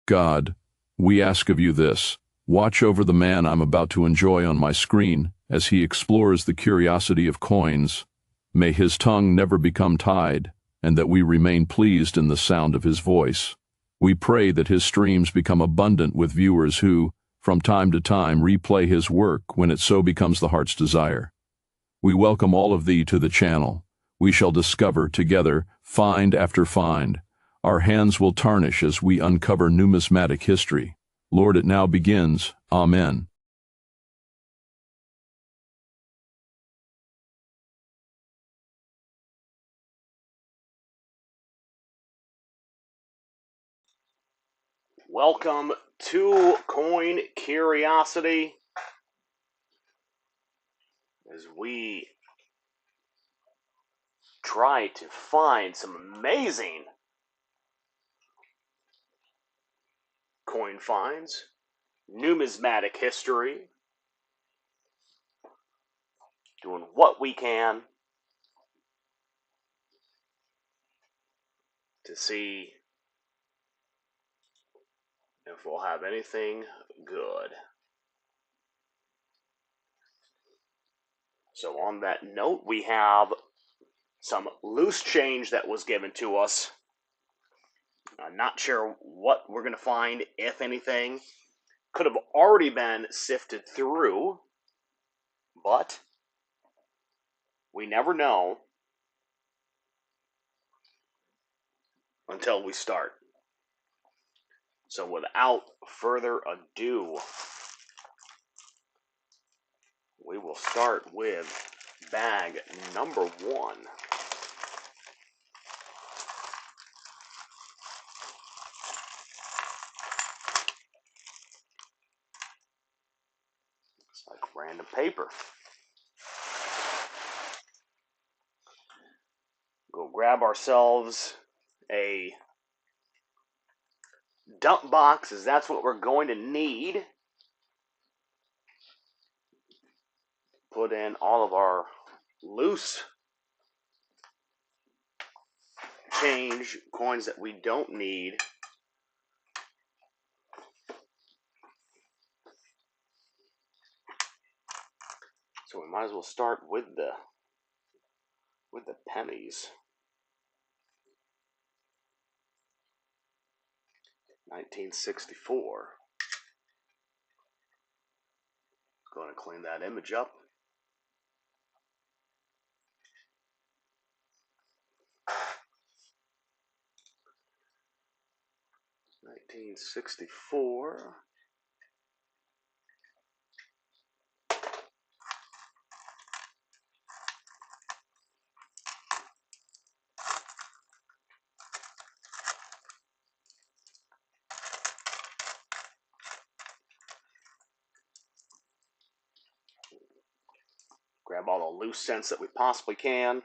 God, we ask of you this. Watch over the man I'm about to enjoy on my screen as he explores the curiosity of coins. May his tongue never become tied, and that we remain pleased in the sound of his voice. We pray that his streams become abundant with viewers who, from time to time, replay his work when it so becomes the heart's desire. We welcome all of thee to the channel. We shall discover together find after find. Our hands will tarnish as we uncover numismatic history. Lord, it now begins. Amen. Welcome to Coin Curiosity as we try to find some amazing coin finds, numismatic history, doing what we can to see if we'll have anything good. So on that note, we have some loose change that was given to us. I'm not sure what we're going to find, if anything. Could have already been sifted through, but we never know until we start. So without further ado, we will start with bag number 1. It's like random paper. Go grab ourselves a dump box, as that's what we're going to need. Put in all of our loose change, coins that we don't need. So we might as well start with the pennies. 1964. Going to clean that image up. $1964. Grab all the loose cents that we possibly can.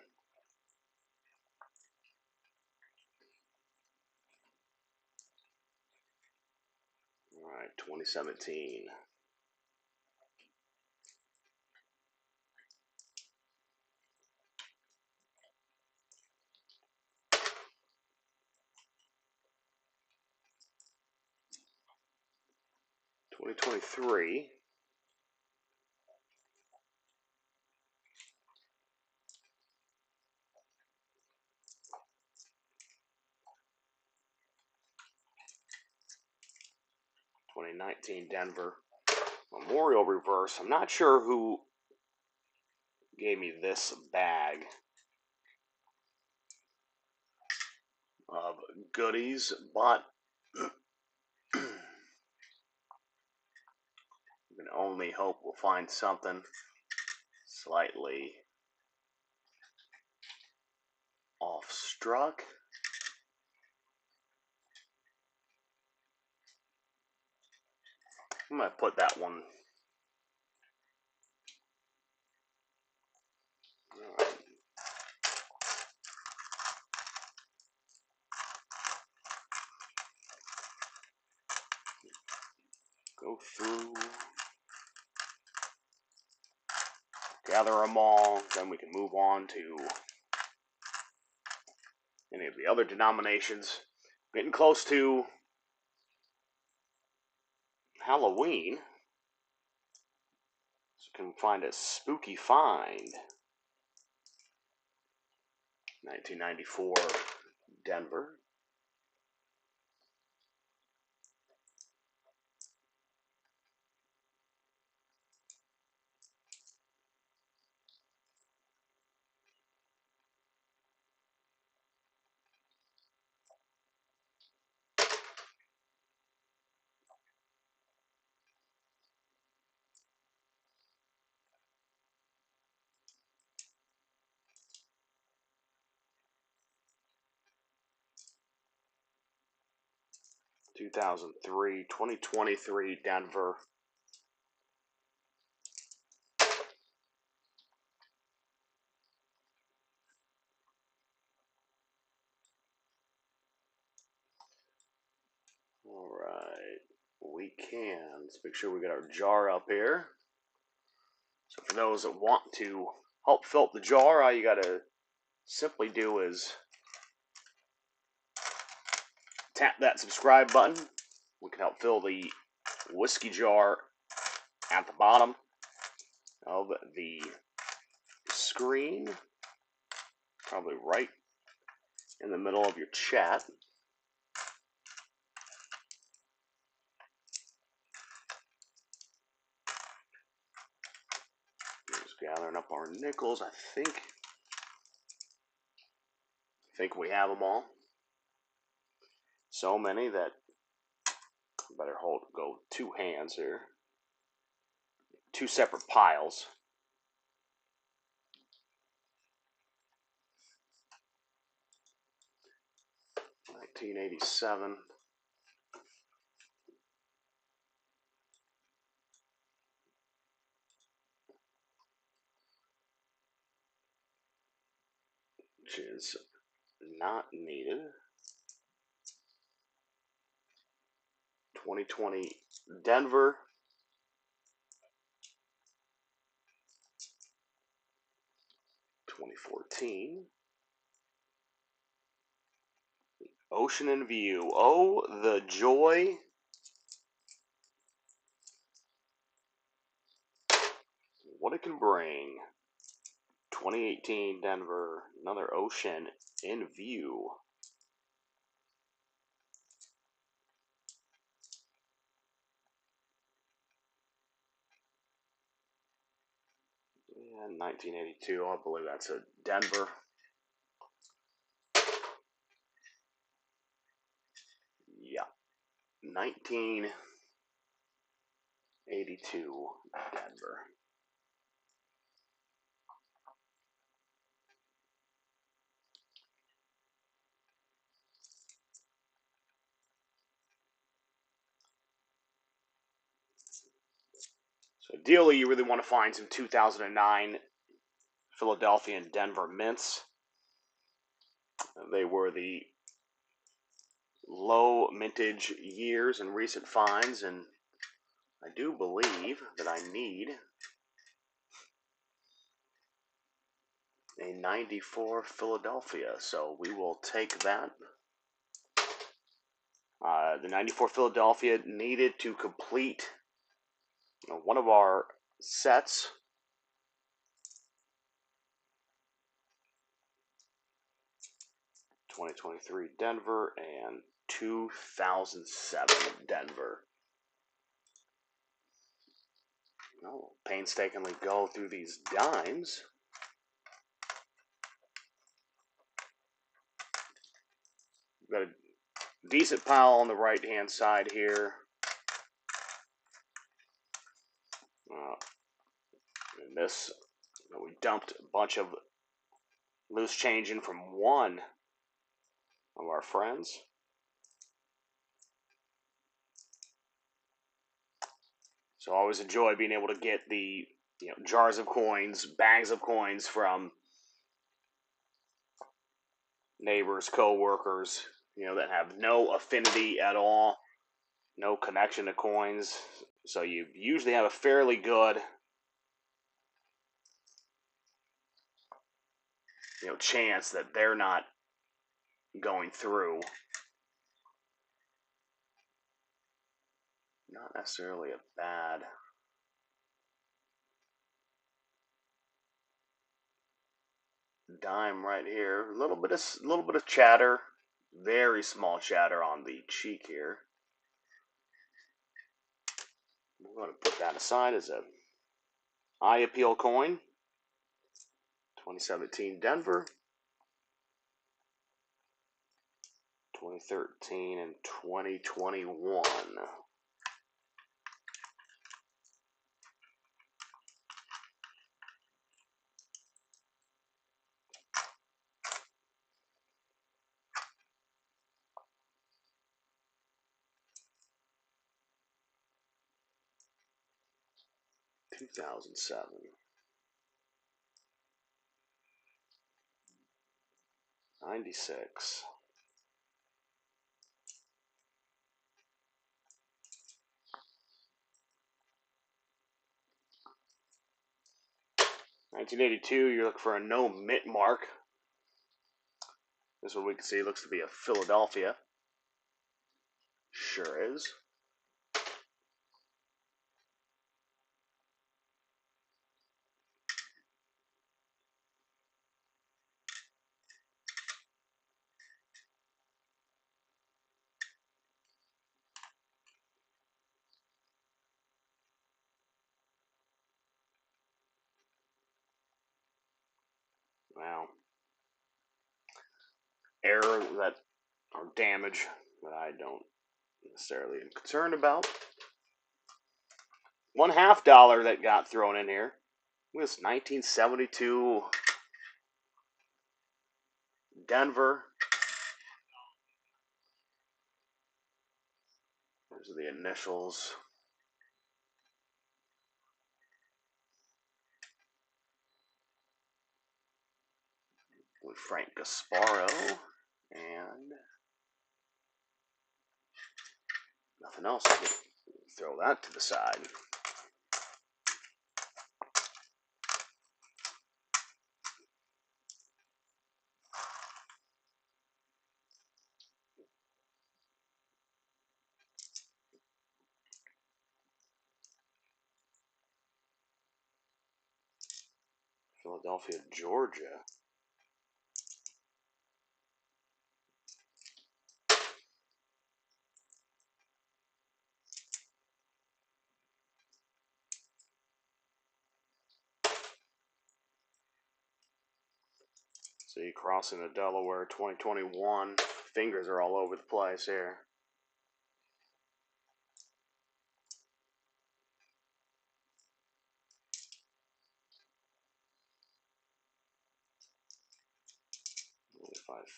All right, 2017. $2023. $2019 Denver Memorial Reverse. I'm not sure who gave me this bag of goodies, but we can only hope we'll find something slightly off struck. I'm going to put that one. All right. Go through, gather them all, then we can move on to any of the other denominations. Getting close to Halloween. So you can find a spooky find. 1994 Denver. (2003) 2023 Denver. All right, we can. Let's make sure we get our jar up here. So for those that want to help fill up the jar, all you gotta simply do is tap that subscribe button. We can help fill the whiskey jar at the bottom of the screen, probably right in the middle of your chat. Just gathering up our nickels. I think we have them all. So many that I better go two hands here. Two separate piles. (1987). Which is not needed. 2020 Denver. 2014. Ocean in View. Oh, the joy. What it can bring. 2018 Denver. Another Ocean in View. And 1982, I believe that's a Denver. Yeah. 1982 Denver. So ideally, you really want to find some 2009 Philadelphia and Denver mints. They were the low mintage years and recent finds, and I do believe that I need a 94 Philadelphia, so we will take that. The 94 Philadelphia needed to complete one of our sets. (2023 Denver and 2007 Denver. I'll painstakingly go through these dimes. We've got a decent pile on the right-hand side here. And this, we dumped a bunch of loose change in from one of our friends. So I always enjoy being able to get the jars of coins, bags of coins from neighbors, co-workers, that have no affinity at all, no connection to coins. So you usually have a fairly good chance that they're not going through Not necessarily a bad. Dime right here. A little bit of chatter. Very small chatter on the cheek here. We're going to put that aside as a eye appeal coin. 2017 Denver. 2013 and 2021. Two 2007. 96. 1982, you're looking for a no mint mark. This one we can see looks to be a Philadelphia. Sure is. Wow. Error that or damage that I don't necessarily am concerned about. $0.50 that got thrown in here. This 1972 Denver. Those are the initials. With Frank Gasparo and nothing else. Throw that to the side. Philadelphia, Georgia. See, crossing the Delaware 2021. Fingers are all over the place here.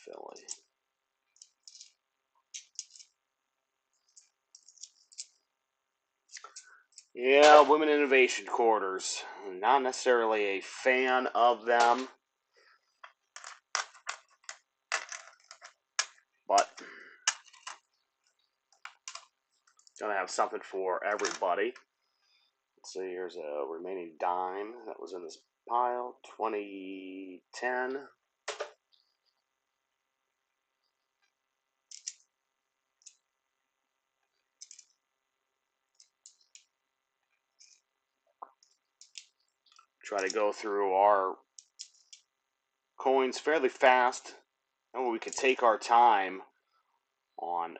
Philly. Yeah, Women Innovation Quarters. Not necessarily a fan of them, but gonna have something for everybody. Let's see, here's a remaining dime that was in this pile. 2010. Try to go through our coins fairly fast, and we can take our time on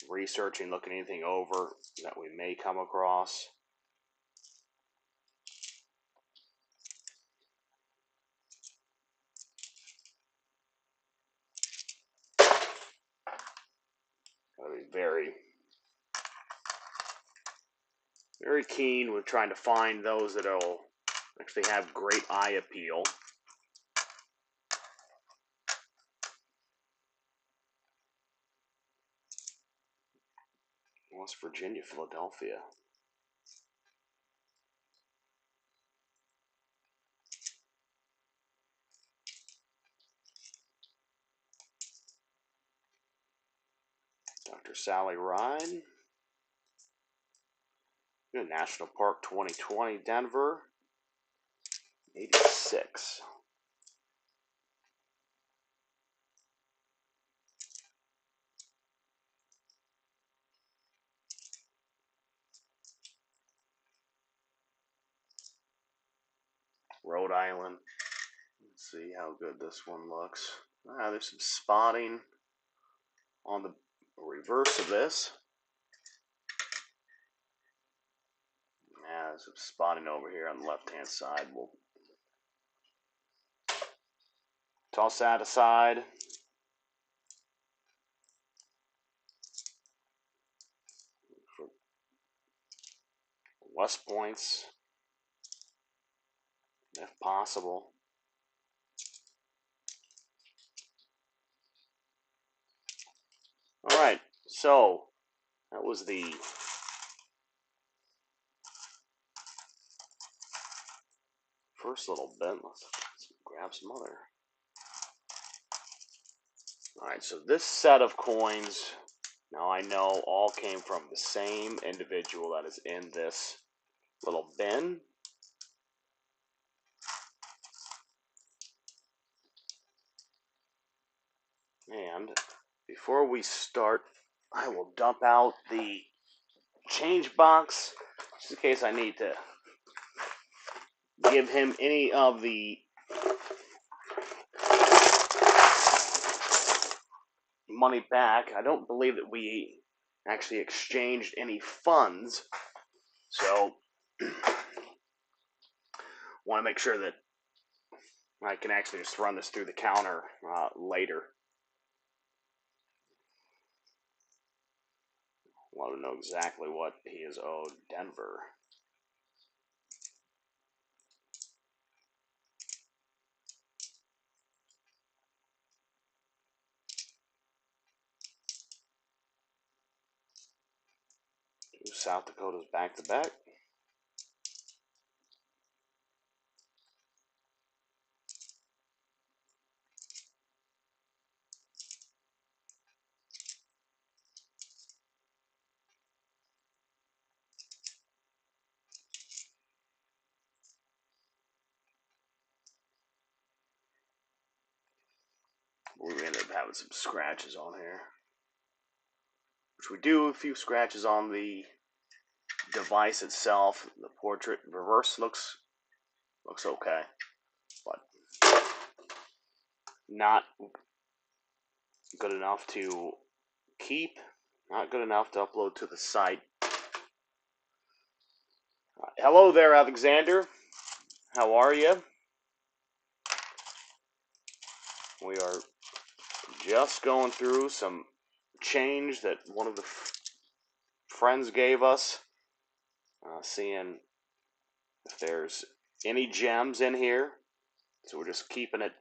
researching, looking anything over that we may come across. Gotta be very, very keen with trying to find those that'll actually have great eye appeal. West Virginia, Philadelphia. Dr. Sally Ride. National Park 2020, Denver. 86. Rhode Island. Let's see how good this one looks. There's some spotting on the reverse of this. There's some spotting over here on the left-hand side. We'll toss that aside. For West points, if possible. All right, so that was the first little bit. Let's grab some other. All right, so this set of coins, now I know all came from the same individual that is in this little bin. And before we start, I will dump out the change box just in case I need to give him any of the money back. I don't believe that we actually exchanged any funds, so want to make sure that I can actually just run this through the counter later. Want to know exactly what he is owed Denver. South Dakota's back to back. We ended up having some scratches on here, which we do. A few scratches on the device itself. The portrait reverse looks okay, but not good enough to keep, not good enough to upload to the site. Hello there, Alexander. How are you? We are just going through some change that one of the friends gave us, seeing if there's any gems in here. So we're just keeping it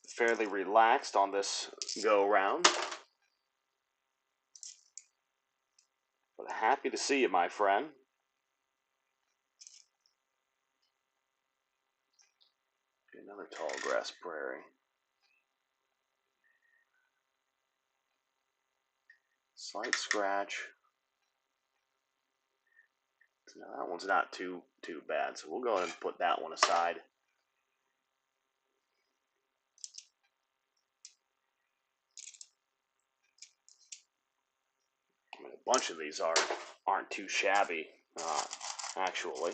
fairly relaxed on this go around. But happy to see you, my friend. Another tall grass prairie. Slight scratch. No, that one's not too bad, so we'll go ahead and put that one aside. I mean, a bunch of these aren't too shabby, actually.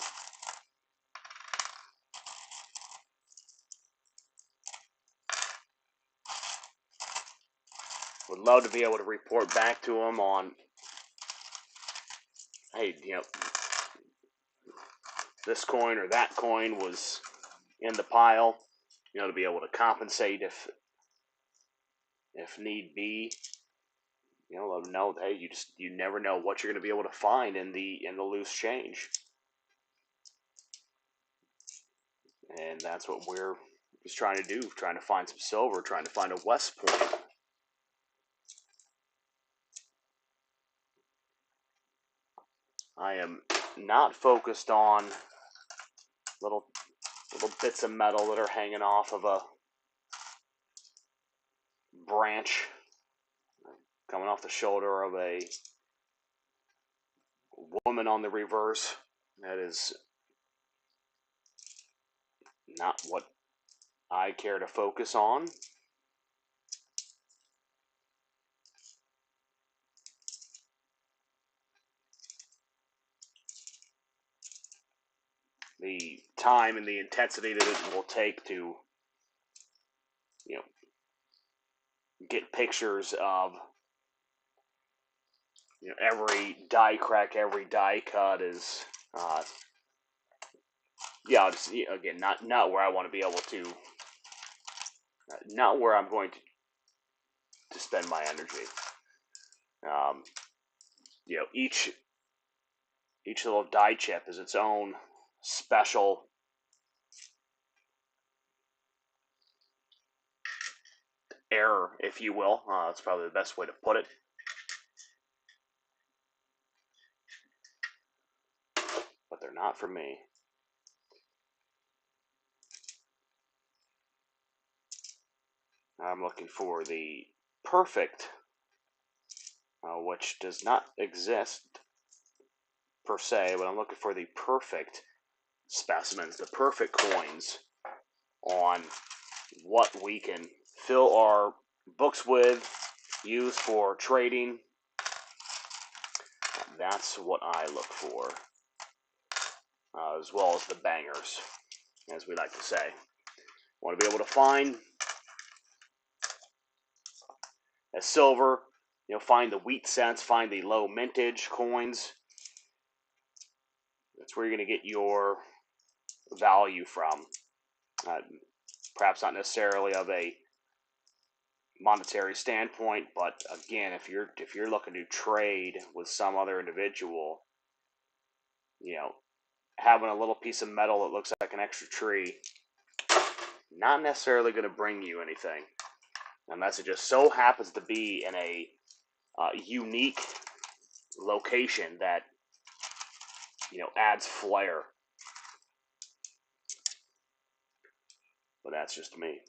Would love to be able to report back to them on, hey, this coin or that coin was in the pile, to be able to compensate if need be. Let them know that, hey, you never know what you're going to be able to find in the loose change, and that's what we're just trying to do, trying to find some silver, trying to find a West Point. I am not focused on little bits of metal that are hanging off of a branch, coming off the shoulder of a woman on the reverse. That is not what I care to focus on. the time and the intensity that it will take to, get pictures of, every die crack, every die cut is, just, again, not where I want to be able to, not where I'm going to spend my energy. Each little die chip is its own special error, if you will. That's probably the best way to put it. But they're not for me. I'm looking for the perfect, which does not exist per se, but I'm looking for the perfect specimens, the perfect coins on what we can fill our books with, use for trading. That's what I look for, as well as the bangers, as we like to say. Want to be able to find a silver, find the wheat cents, find the low mintage coins. That's where you're going to get your value from. Perhaps not necessarily of a monetary standpoint, but again, if you're looking to trade with some other individual, having a little piece of metal that looks like an extra tree, not necessarily going to bring you anything, unless it just so happens to be in a unique location that adds flair. But that's just me.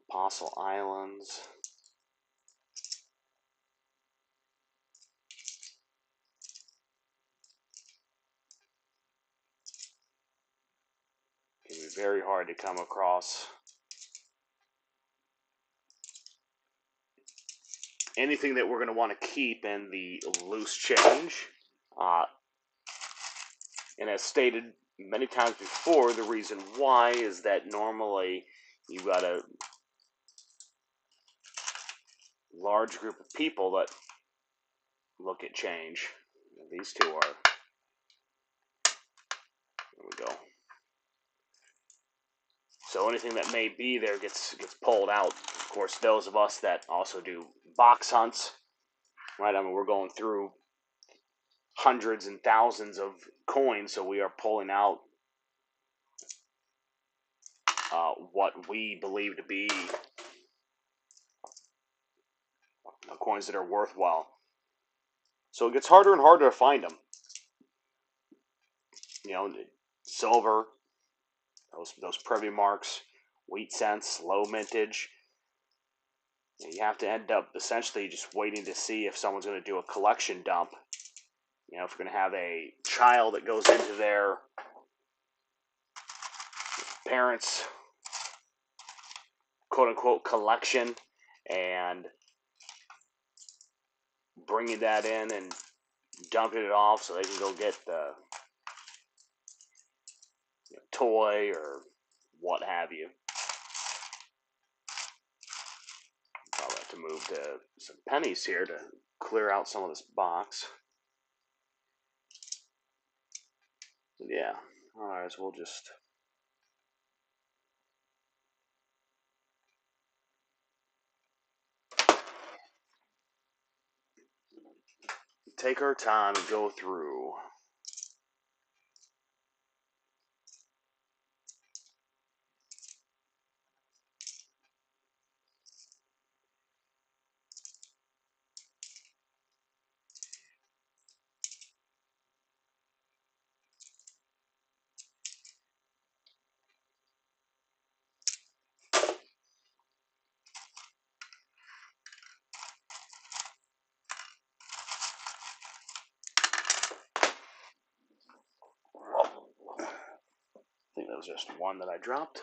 Apostle Islands. It can be very hard to come across anything that we're going to want to keep in the loose change. And as stated many times before, the reason why is that normally you've got a large group of people that look at change. These two are, there we go. So anything that may be there gets pulled out. Of course, those of us that also do box hunts, right? I mean, we're going through hundreds and thousands of coins, so we are pulling out what we believe to be coins that are worthwhile. So it gets harder and harder to find them. Silver, those privy marks, wheat cents, low mintage. You have to end up essentially just waiting to see if someone's going to do a collection dump. If you're going to have a child that goes into their parents' quote-unquote collection and bringing that in and dumping it off so they can go get the toy or what have you. Probably have to move to some pennies here to clear out some of this box. Yeah, alright, so we'll just take our time and go through. I think that was just one that I dropped.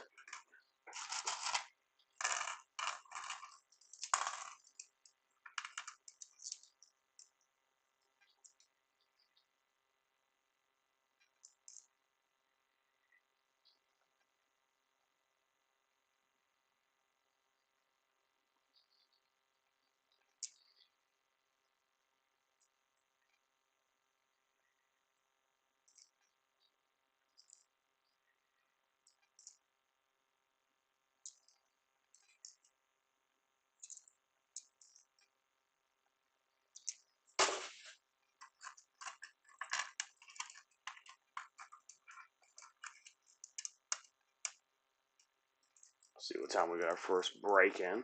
See what time we got our first break in.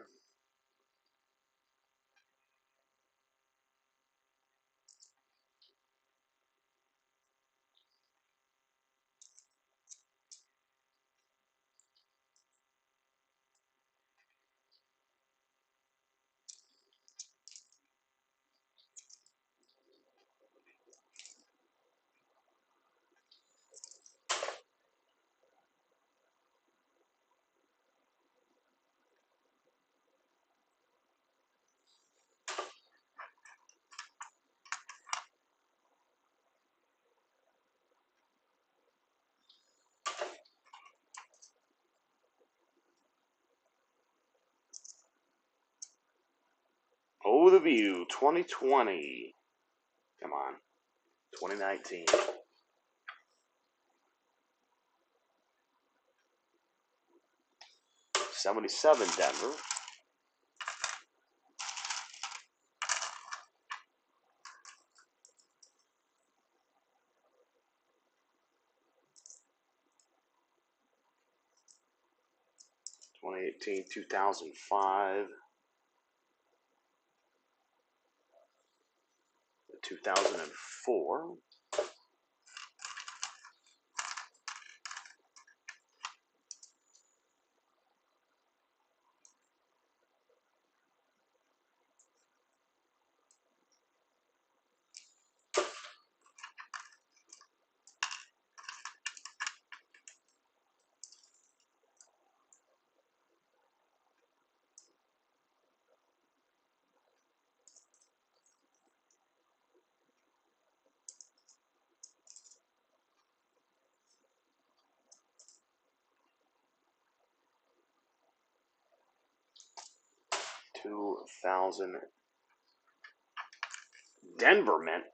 Oh, the View 2020. Come on. 2019. '77 Denver. '2018, 2005, 2004. 2000 Denver Mint.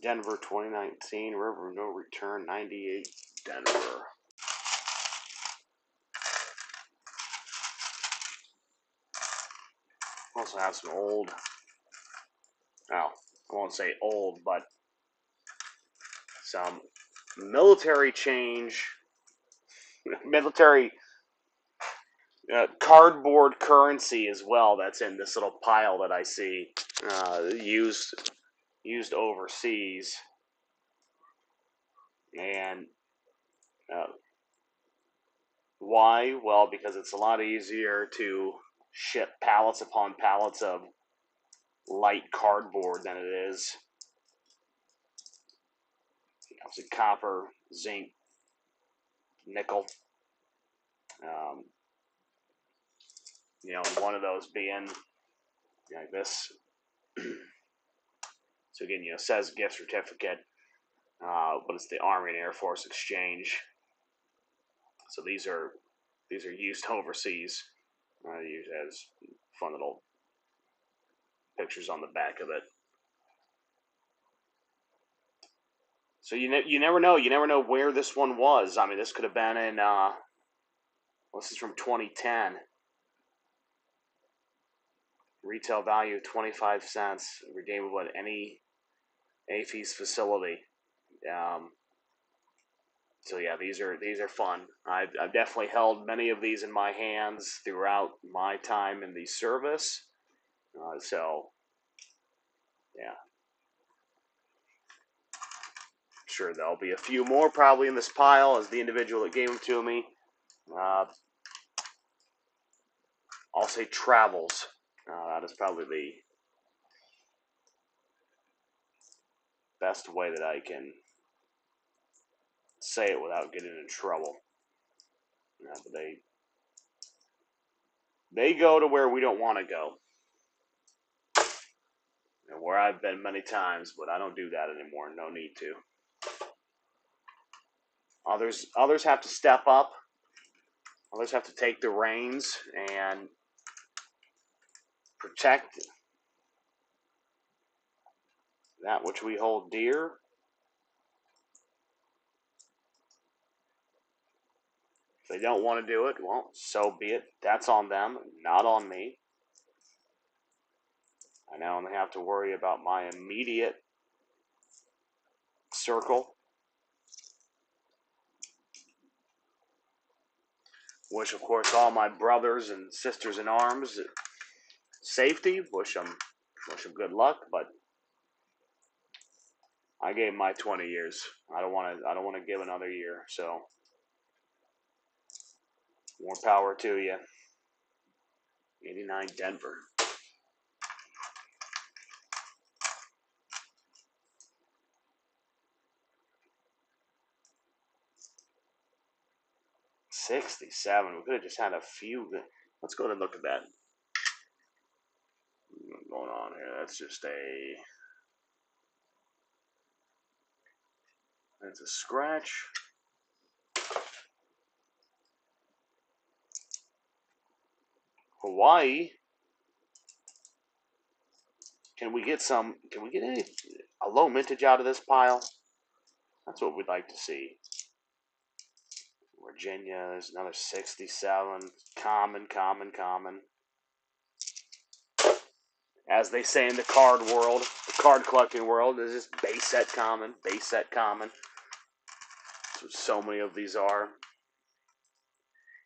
Denver 2019, River No Return 98 Denver. Also have some old, well, I won't say old, but some military change, military cardboard currency as well. That's in this little pile that I see, used overseas, and why? Well, because it's a lot easier to ship pallets upon pallets of light cardboard than it is obviously copper, zinc, nickel. Um, one of those being like this. So again, it says gift certificate, but it's the Army and Air Force Exchange. So these are used overseas. Used as fun little pictures on the back of it. So you never know. You never know where this one was. I mean, this could have been in. This is from 2010. Retail value 25 cents, redeemable at any AAFES facility. So yeah, these are fun. I've definitely held many of these in my hands throughout my time in the service. So yeah, sure there'll be a few more probably in this pile as the individual that gave them to me. I'll say travels. That is probably the best way that I can say it without getting in trouble. But they go to where we don't want to go, and where I've been many times, but I don't do that anymore. No need to. Others have to step up. Others have to take the reins and protect that which we hold dear. If they don't want to do it, well, so be it. That's on them, not on me. I now only have to worry about my immediate circle, wish, of course, all my brothers and sisters in arms safety. Wish them good luck. But I gave my 20 years. I don't want to give another year. So more power to you. 89 Denver. $67. We could have just had a few. Let's go and look at that. What's going on here? That's just that's a scratch. Hawaii. Can we get a low mintage out of this pile? That's what we'd like to see. Virginia, there's another 67. Common. As they say in the card world, the card collecting world, is just base set common. That's what so many of these are.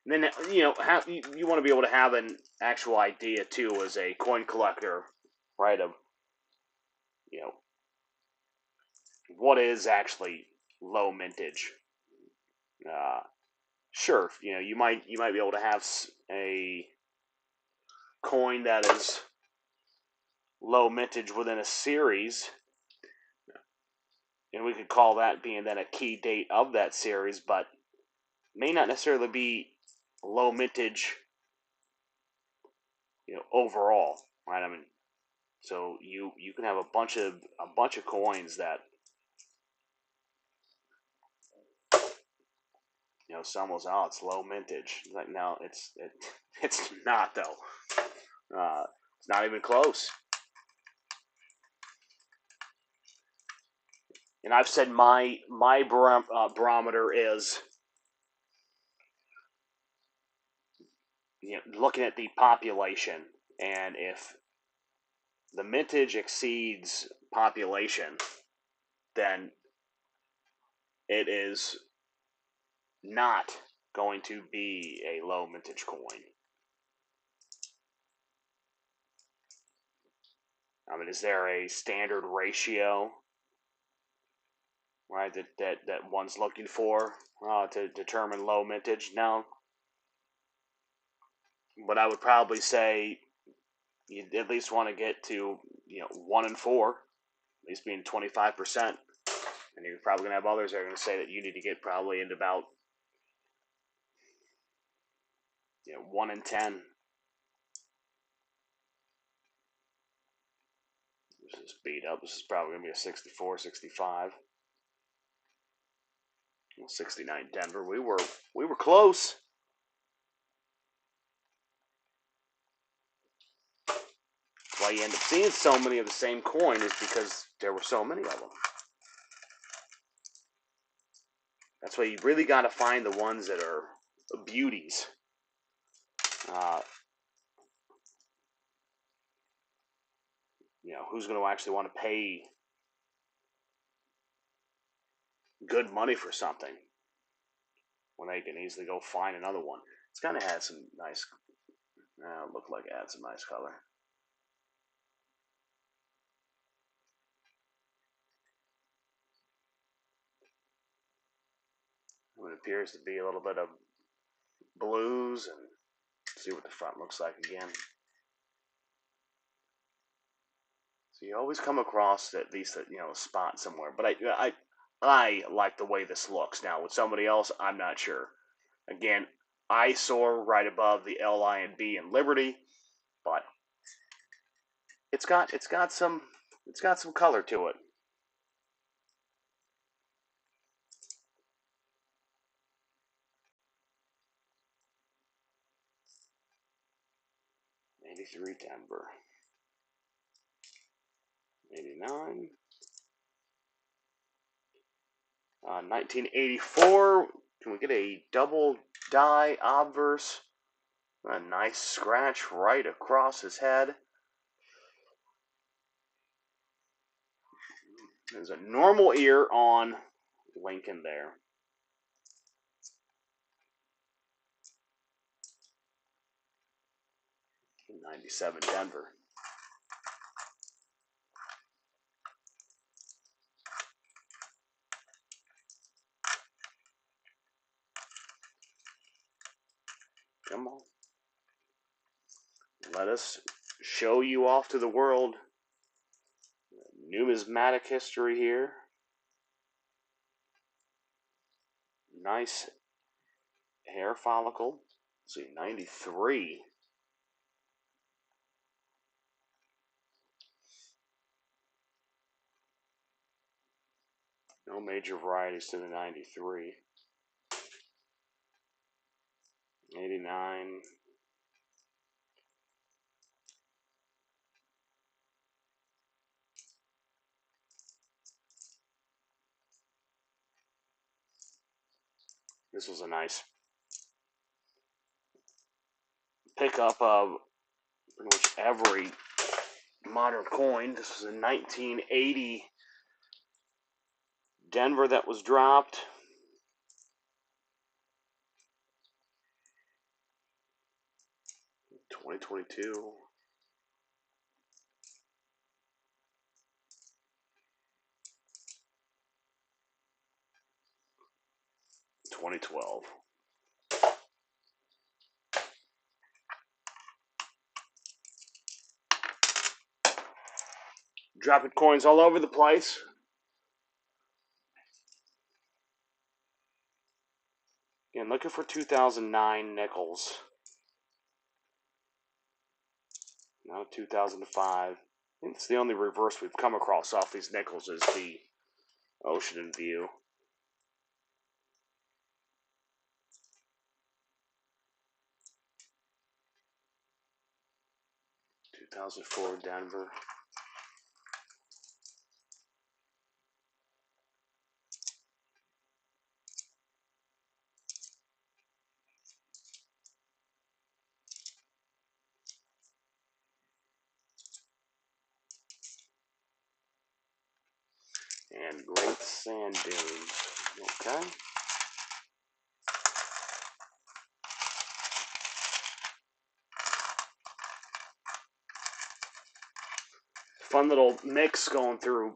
And then, you want to be able to have an actual idea, too, as a coin collector, right, of, what is actually low mintage. Sure, you might be able to have a coin that is low mintage within a series, and we could call that being then a key date of that series, but may not necessarily be low mintage, overall, right? I mean, so you can have a bunch of coins that, some will say, oh, it's low mintage. Like, no, it's not, though. It's not even close. And I've said my barometer is, looking at the population, and if the mintage exceeds population, then it is not going to be a low mintage coin. I mean, is there a standard ratio, right, that one's looking for to determine low mintage? No. But I would probably say you at least want to get to 1 and 4, at least being 25%, and you're probably gonna have others that are gonna say that you need to get probably into about 1 and 10. This is beat up. This is probably gonna be a 64, 65. 69 Denver. We were close. That's why you end up seeing so many of the same coin, is because there were so many of them. That's why you really got to find the ones that are beauties. Who's going to actually want to pay good money for something when they can easily go find another one? It's kind of had some nice, looked like it had some nice color. It appears to be a little bit of blues, and see what the front looks like again. So you always come across at least a spot somewhere. But I like the way this looks. Now with somebody else, I'm not sure. Again, I soar right above the LI and B in Liberty, but it's got some color to it. 93 Denver. 89. 1984. Can we get a double die obverse? A nice scratch right across his head. There's a normal ear on Lincoln there. 97 Denver. Come on. Let us show you off to the world. Numismatic history here. Nice hair follicle. Let's see, 93. No major varieties to the 93. 89. This was a nice pickup of pretty much every modern coin. This was a 1980 Denver that was dropped. 2022. 2012. Dropping coins all over the place. Again, looking for 2009 nickels. Now 2005. I think it's the only reverse we've come across off these nickels is the Ocean in View. 2004 Denver. And Great Sand Dunes. Okay. Fun little mix going through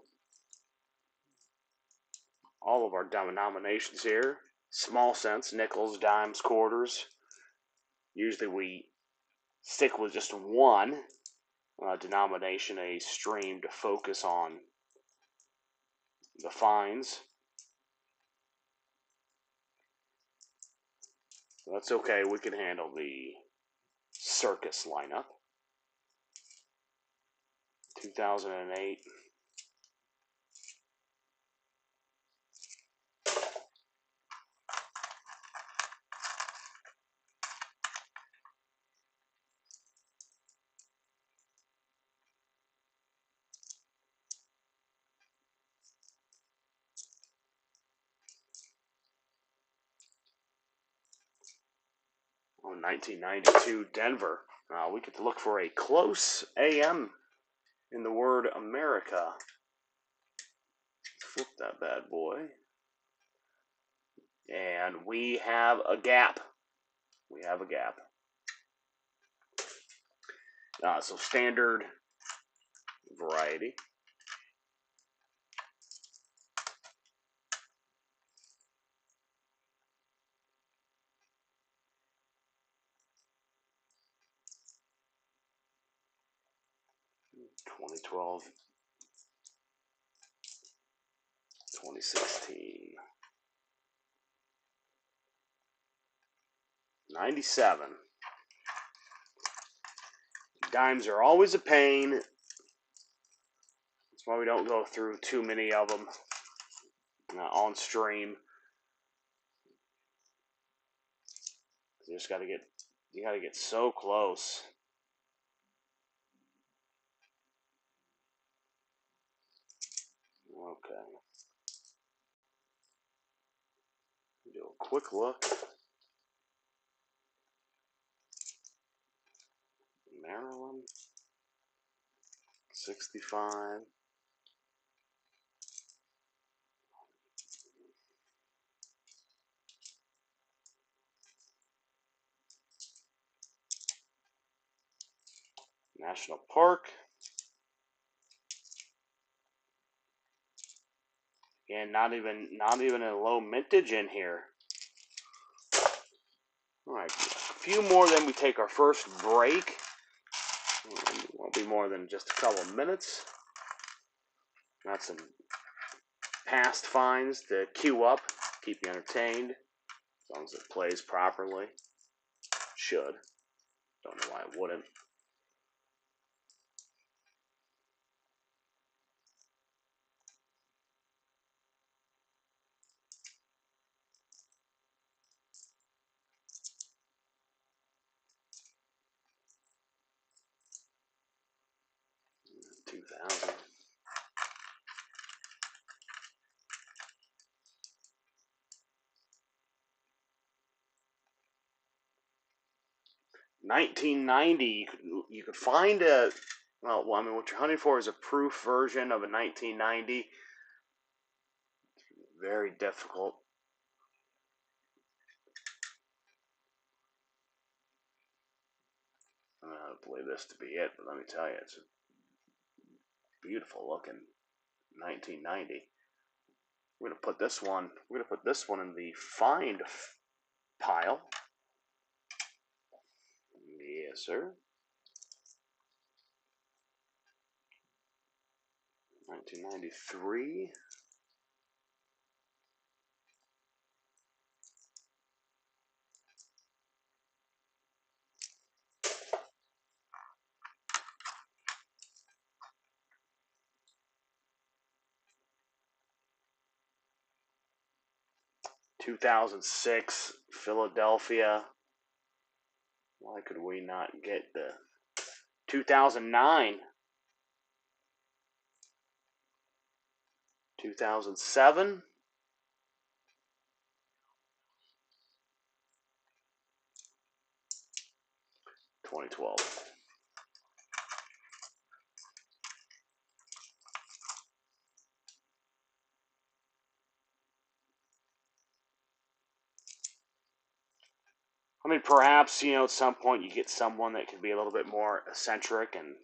all of our denominations here. Small cents, nickels, dimes, quarters. Usually we stick with just one denomination, a stream, to focus on the fines. So that's okay. We can handle the circus lineup. 2008. Oh, 1992 Denver. We get to look for a close AM in the word America. Flip that bad boy. And we have a gap. We have a gap. So standard variety. (2012), 2016, 97. Dimes are always a pain. That's why we don't go through too many of them on stream. You just gotta get so close. Okay. Do a quick look. Maryland, 65. National Park. And not even a low mintage in here. All right, a few more, then we take our first break. Won't be more than just a couple of minutes. Got some past finds to queue up, keep you entertained, as long as it plays properly. Should. Don't know why it wouldn't. $2,000. 1990. You could find a well. I mean, what you're hunting for is a proof version of a 1990. Very difficult. I don't know how to believe this to be it, but let me tell you, it's a beautiful looking 1990. We're gonna put this one. We're gonna put this one in the find pile. Yes, sir. 1993. $2,006 Philadelphia. Why could we not get the 2009? 2007. 2012. I mean, perhaps, at some point you get someone that could be a little bit more eccentric and,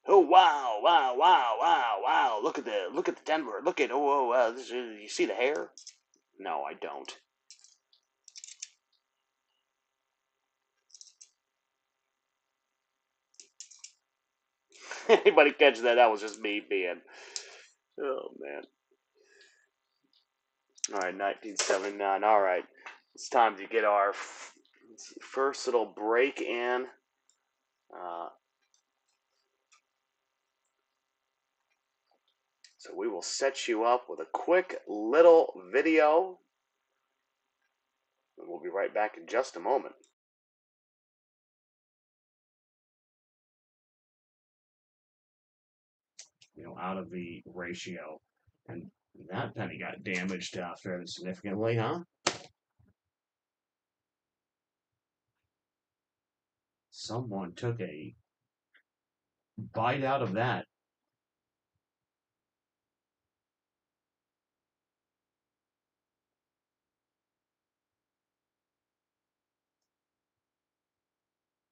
oh wow, wow, wow, wow, wow! Look at the Denver. Look at you see the hair? No, I don't. Anybody catch that? That was just me being. Oh man. All right, 1979. All right, it's time to get our first little break in. So we will set you up with a quick little video, and we'll be right back in just a moment. Out of the ratio, and that penny got damaged fairly significantly, huh? Someone took a bite out of that.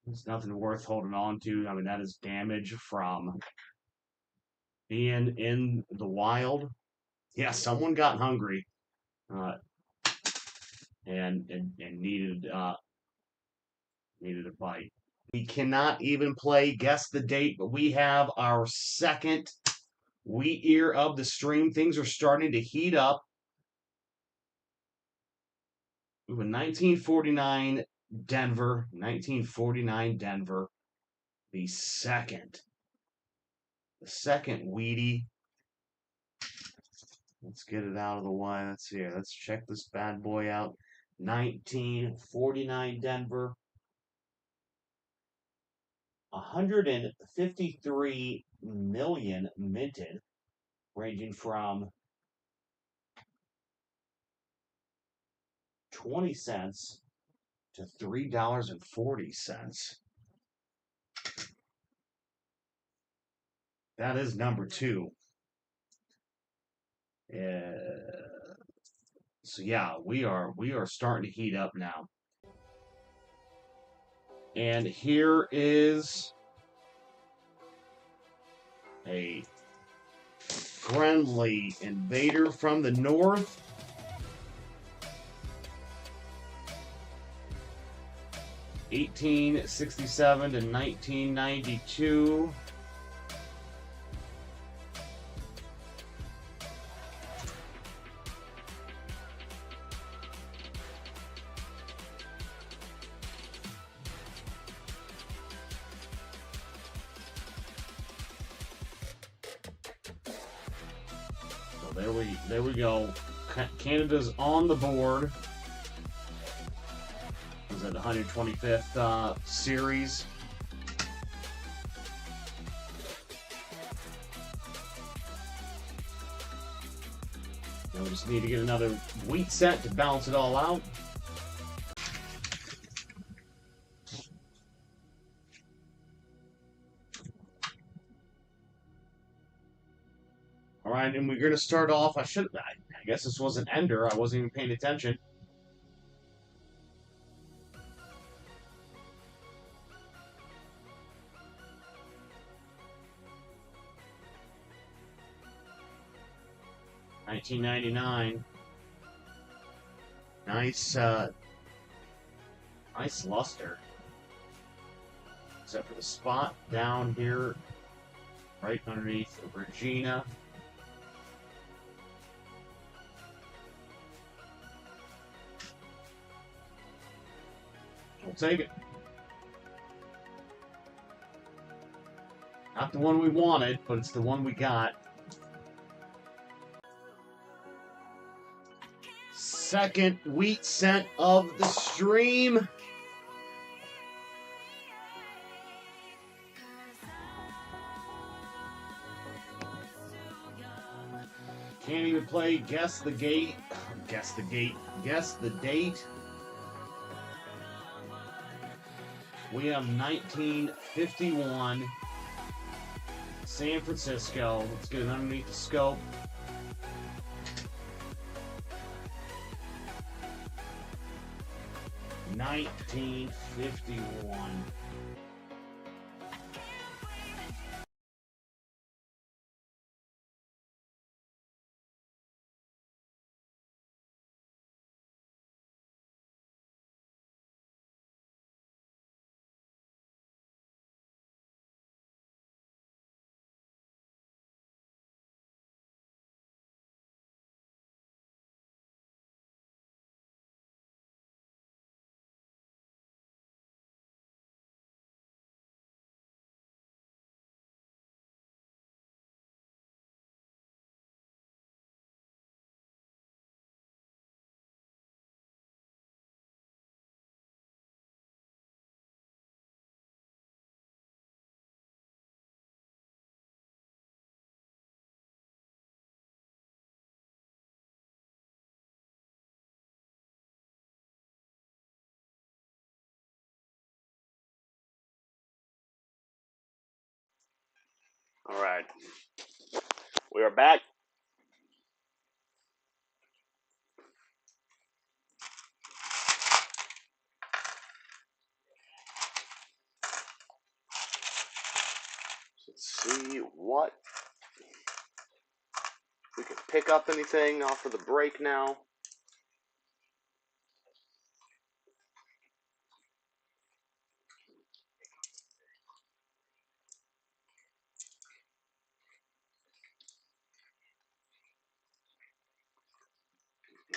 It's nothing worth holding on to. I mean, that is damage from being in the wild. Yeah, someone got hungry uh, and needed needed a bite. We cannot even play guess the date, but we have our second wheat ear of the stream. Things are starting to heat up. Ooh, 1949 Denver, 1949 Denver, the second Wheatie. Let's get it out of the way. Let's see here. Let's check this bad boy out. 1949 Denver. 153 million minted. ranging from 20 cents to $3.40. That is number 2. So yeah, we are starting to heat up now. And here is a friendly invader from the north. (1867 to 1992). There we go. Canada's on the board. Was it the 125th series? Now we just need to get another wheat set to balance it all out. All right, and we're going to start off. I guess this was an ender. I wasn't even paying attention. $19.99. Nice luster. Except for the spot down here, right underneath Regina. We'll take it. Not the one we wanted, but it's the one we got. Second wheat cent of the stream. Can't even play guess the gate. Guess the gate. Guess the date. We have 1951. San Francisco. Let's get it underneath the scope. $1951. All right. We are back. Let's see what we can pick up anything off of the break now.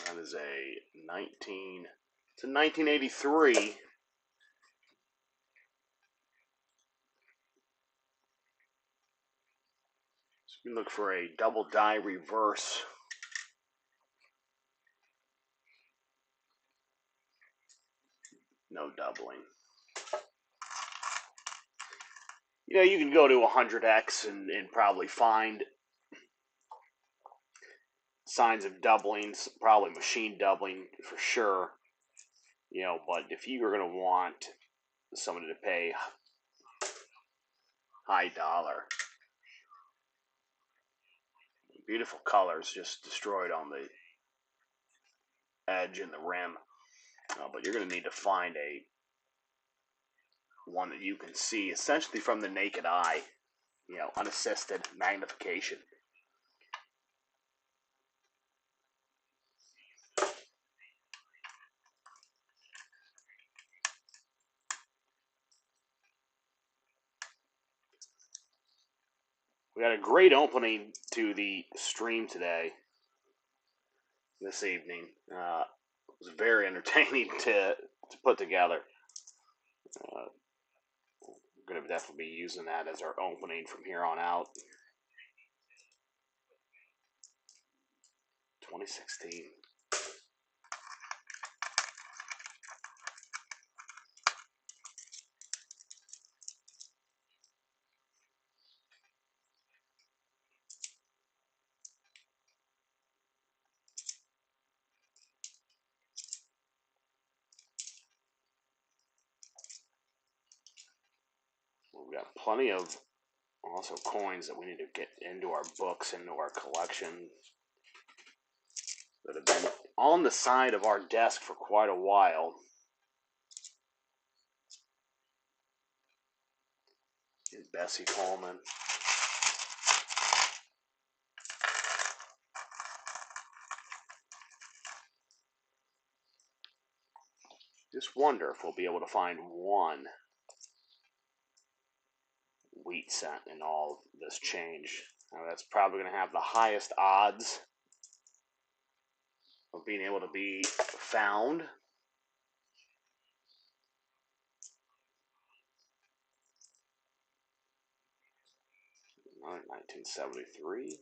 That is a 1983. So we look for a double die reverse. No doubling. You know, you can go to 100x and probably find signs of doubling, probably machine doubling for sure. But if you are going to want somebody to pay high dollar, beautiful colors just destroyed on the edge and the rim. But you're going to need to find one that you can see essentially from the naked eye, unassisted magnification. We got a great opening to the stream this evening. It was very entertaining to put together. We're going to definitely be using that as our opening from here on out. 2016. We've got plenty of also coins that we need to get into our books, into our collection, that have been on the side of our desk for quite a while. Here's Bessie Coleman. Just wonder if we'll be able to find one wheat cent in all this change. Now, that's probably going to have the highest odds of being able to be found. Another 1973.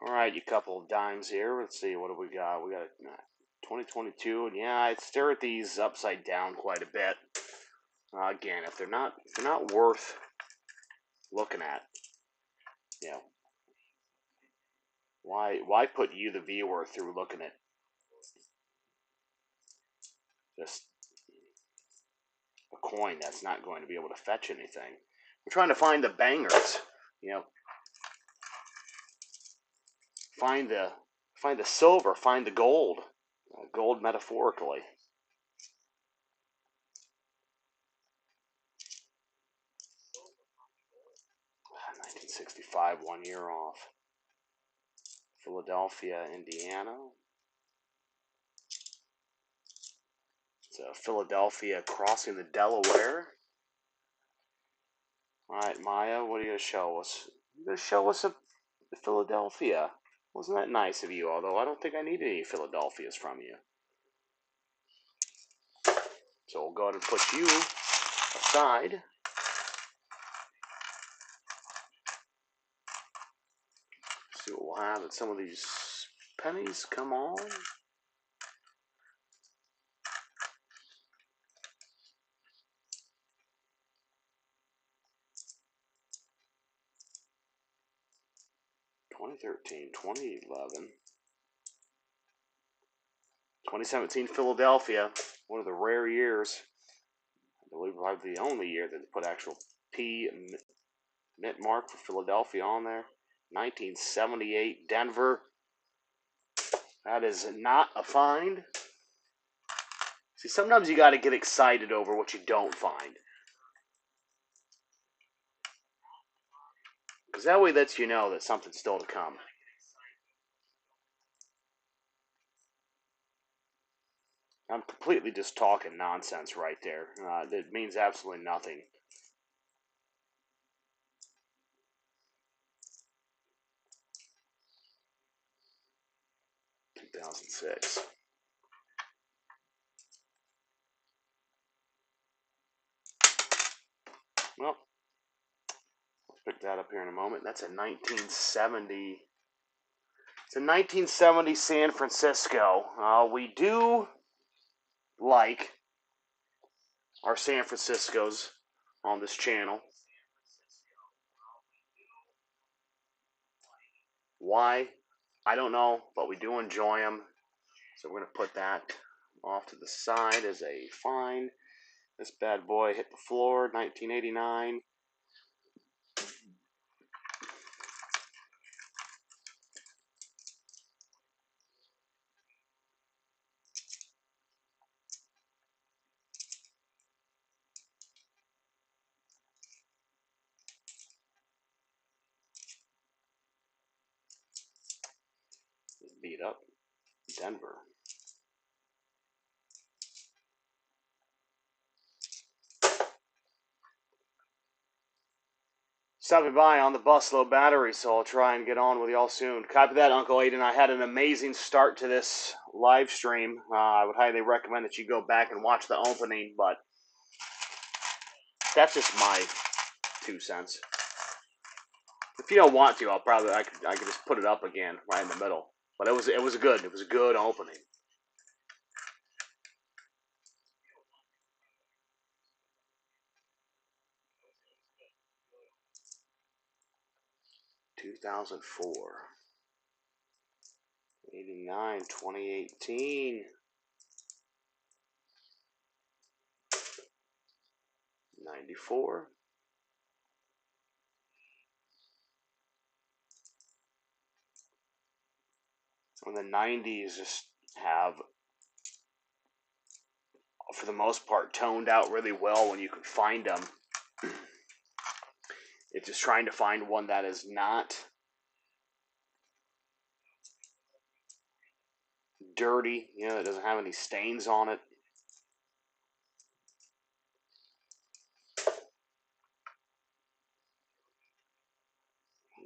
All right, you couple of dimes here. Let's see, what do we got? We got 2022, and yeah, I'd stare at these upside down quite a bit. Again, if they're not worth looking at, why put you, the viewer, through looking at just a coin that's not going to be able to fetch anything? We're trying to find the bangers, find the silver, find the gold, gold metaphorically. '65, 1 year off. Philadelphia, Indiana. It's Philadelphia crossing the Delaware. All right, Maya, what are you going to show us? You're going to show us Philadelphia. Wasn't that nice of you? Although I don't think I need any Philadelphias from you. So we'll go ahead and put you aside. See what we'll have at some of these pennies. Come on. '13, 2011, 2017 Philadelphia, one of the rare years. I believe probably the only year that they put actual P mint mark for Philadelphia on there. 1978 Denver. That is not a find. See, sometimes you got to get excited over what you don't find. Because that way lets you know that something's still to come. I'm completely just talking nonsense right there. It means absolutely nothing. '2006. up here in a moment. That's a 1970. It's a 1970 San Francisco. We do like our San Franciscos on this channel. Why? I don't know, but we do enjoy them. So we're going to put that off to the side as a find. This bad boy hit the floor, 1989. Beat up Denver. Stopping by on the bus, low battery, so I'll try and get on with y'all soon. Copy that, Uncle Aiden. I had an amazing start to this live stream. I would highly recommend that you go back and watch the opening, but that's just my 2 cents. If you don't want to, I could just put it up again right in the middle. But it was a good opening. $2004, 89, 2018, 94. And the 90s just have, for the most part, toned out really well when you can find them. It's just trying to find one that is not dirty, that doesn't have any stains on it.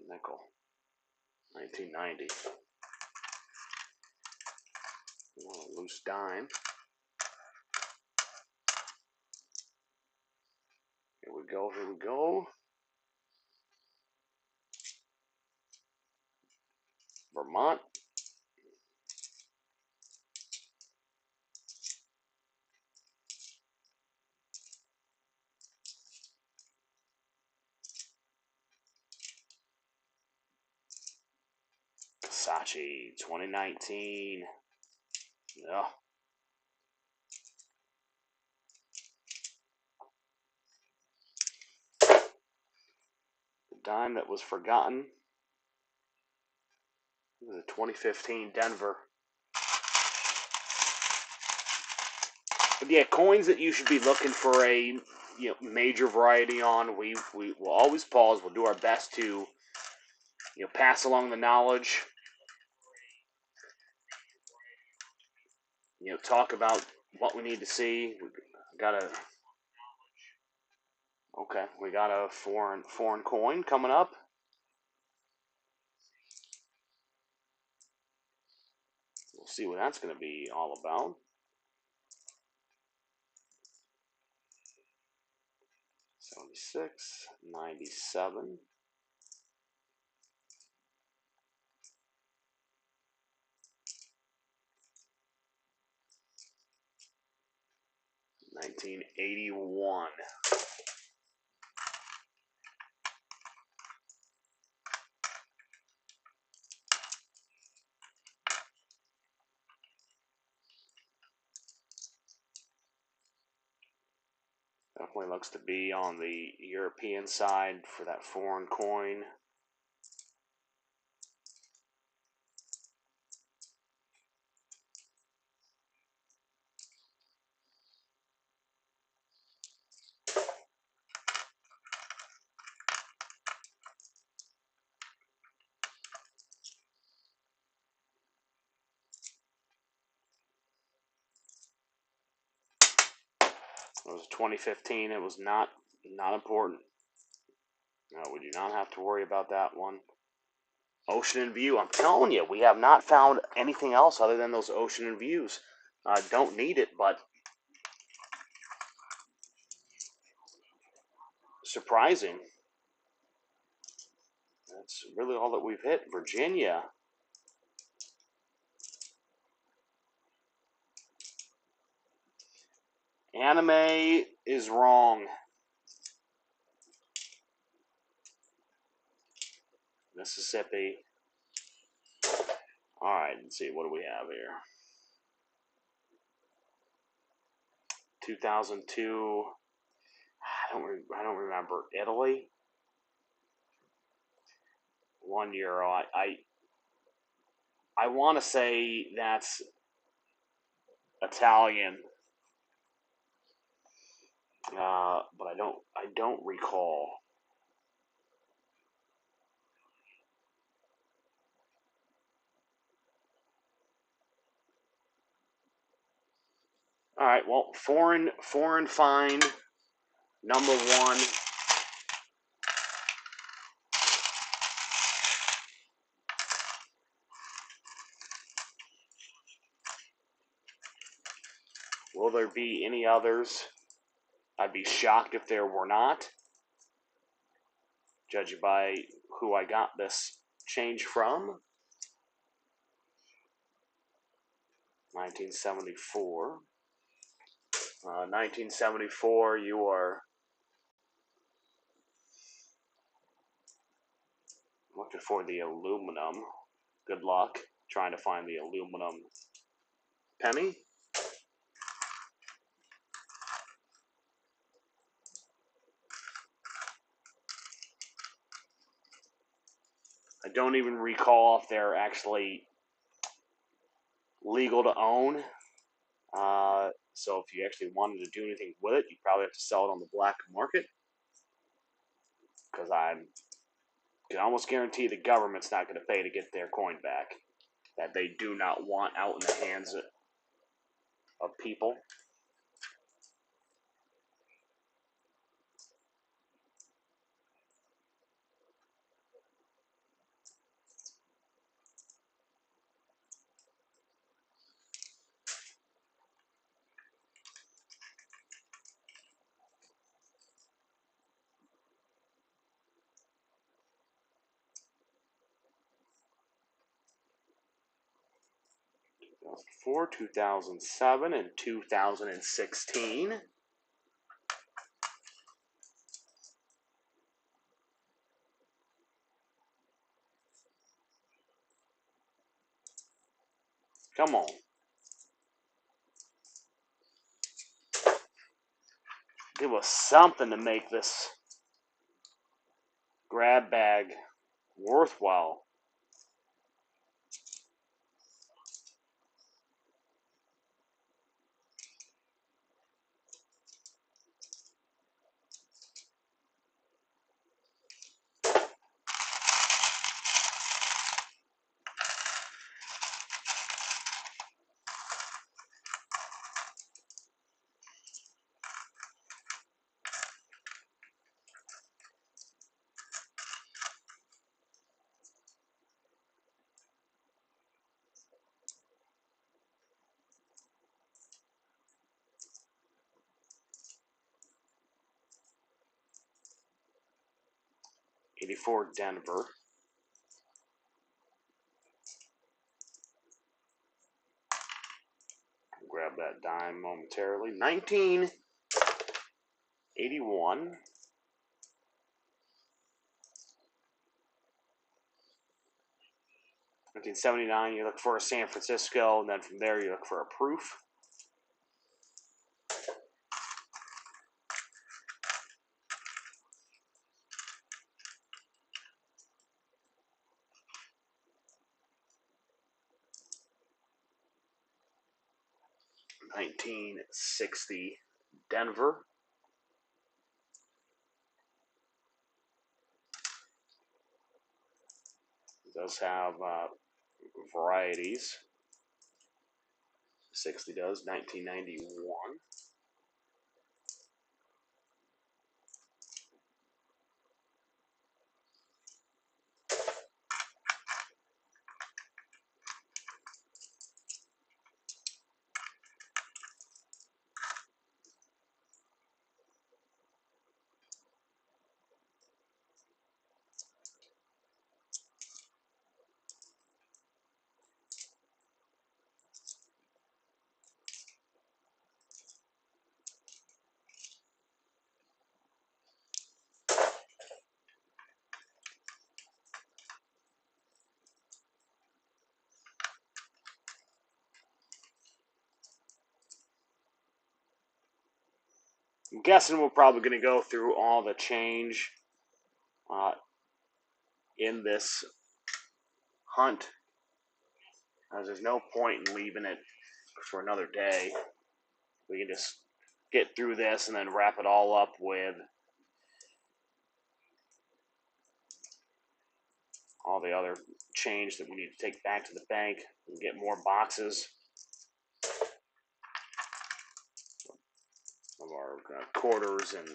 Nickel, 1990. Oh, loose dime. Here we go. Vermont. Saatchi, 2019. Yeah. The dime that was forgotten. It was a 2015 Denver. But yeah, coins that you should be looking for a major variety on. We will always pause. We'll do our best to pass along the knowledge. Talk about what we need to see. We got a foreign coin coming up. We'll see what that's going to be all about. 76, 97. $1981. Definitely looks to be on the European side for that foreign coin. It was 2015. It was not important. No, we do not have to worry about that one. Ocean and View. I'm telling you, we have not found anything else other than those Ocean and Views. Don't need it, but surprising. That's really all that we've hit. Virginia. Anime is wrong. Mississippi. All right, let's see. What do we have here? 2002. I don't remember. Italy. €1. I want to say that's Italian, but I don't recall. All right. Well, foreign find number one. Will there be any others? I'd be shocked if there were not, judging by who I got this change from. 1974. 1974, you are looking for the aluminum. Good luck trying to find the aluminum penny. I don't even recall if they're actually legal to own. So if you actually wanted to do anything with it, you probably have to sell it on the black market. Because I can almost guarantee the government's not going to pay to get their coin back. That they do not want out in the hands of people. For 2007 and 2016. Come on. Give us something to make this grab bag worthwhile. '84 Denver. Grab that dime momentarily. 1981. '79, you look for a San Francisco, and then from there you look for a proof. '60 Denver. It does have varieties. 60 does. 1991. I'm guessing we're probably going to go through all the change in this hunt, as there's no point in leaving it for another day. We can just get through this and then wrap it all up with all the other change that we need to take back to the bank and get more boxes of our quarters and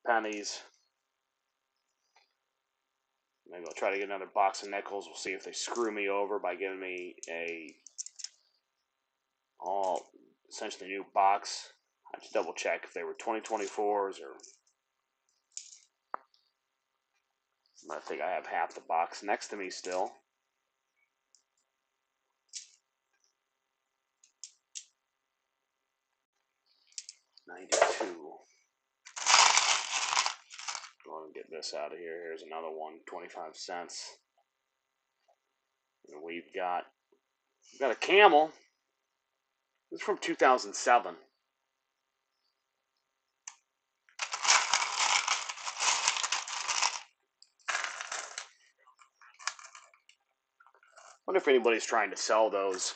pennies. Maybe I'll try to get another box of nickels. We'll see if they screw me over by giving me a all essentially new box. I have to double check if they were 2024s or I think I have half the box next to me still. $92. Go ahead and get this out of here. Here's another one, 25 cents. And we've got a camel. This is from 2007. I wonder if anybody's trying to sell those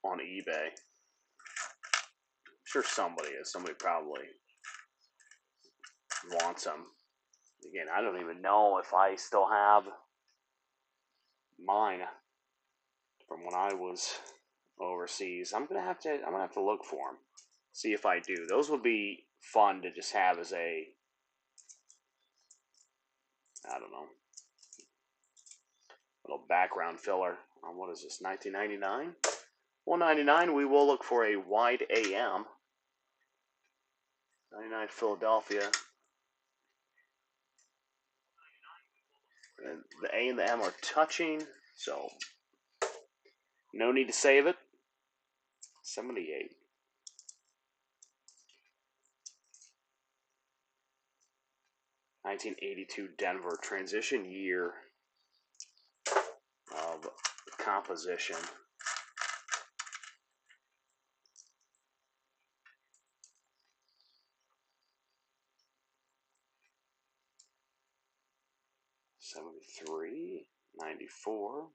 on eBay. I'm sure somebody is. Somebody probably wants them. Again, I don't even know if I still have mine from when I was overseas. I'm gonna have to look for them. See if I do. Those would be fun to just have as a, I don't know, little background filler. What is this? 1999. 199. We will look for a wide AM. 99 Philadelphia. And the A and the M are touching, so no need to save it. 78. (1982) Denver, transition year of composition. (73) (94)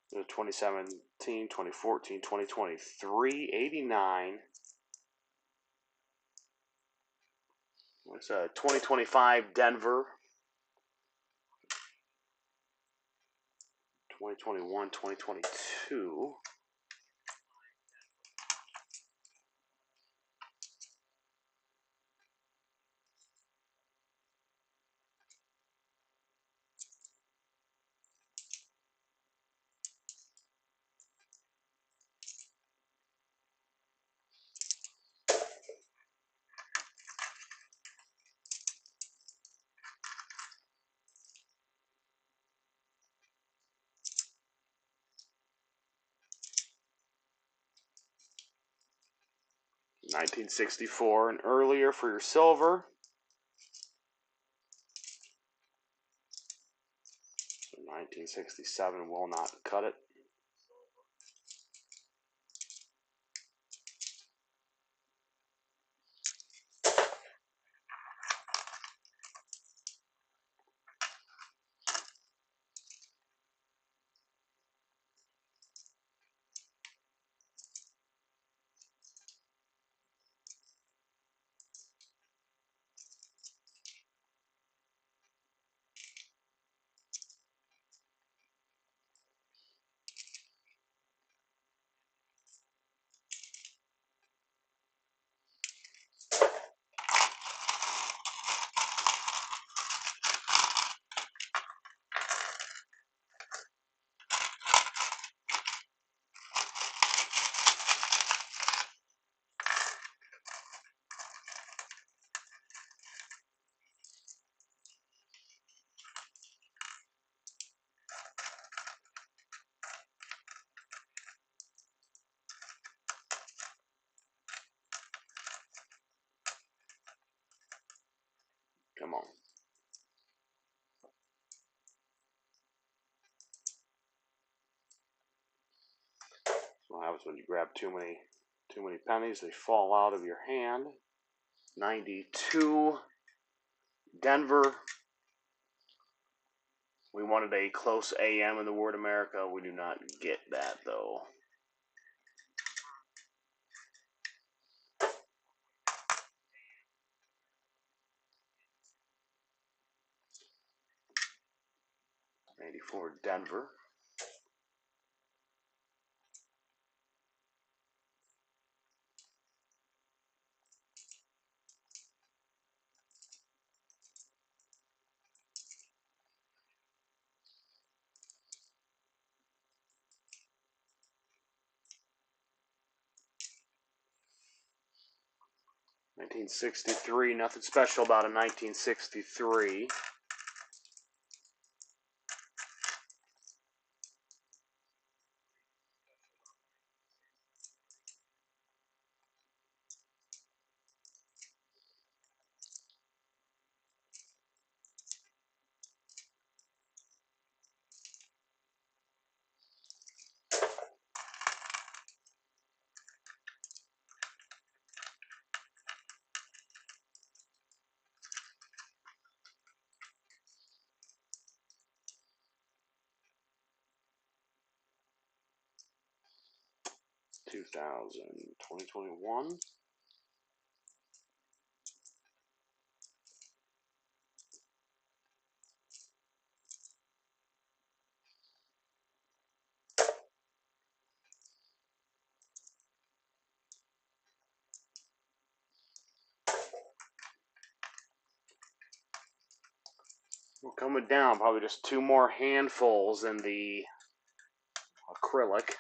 The 2017, 2014, 2023, 89. It's a 2025 Denver. 2021, 2022. (1964) and earlier for your silver. 1967 will not cut it. Sometimes when you grab too many pennies, they fall out of your hand. 92, Denver. We wanted a close AM in the word America. We do not get that, though. '84, Denver. '63, nothing special about a 1963. '2000, 2021. We're coming down, probably just two more handfuls in the acrylic.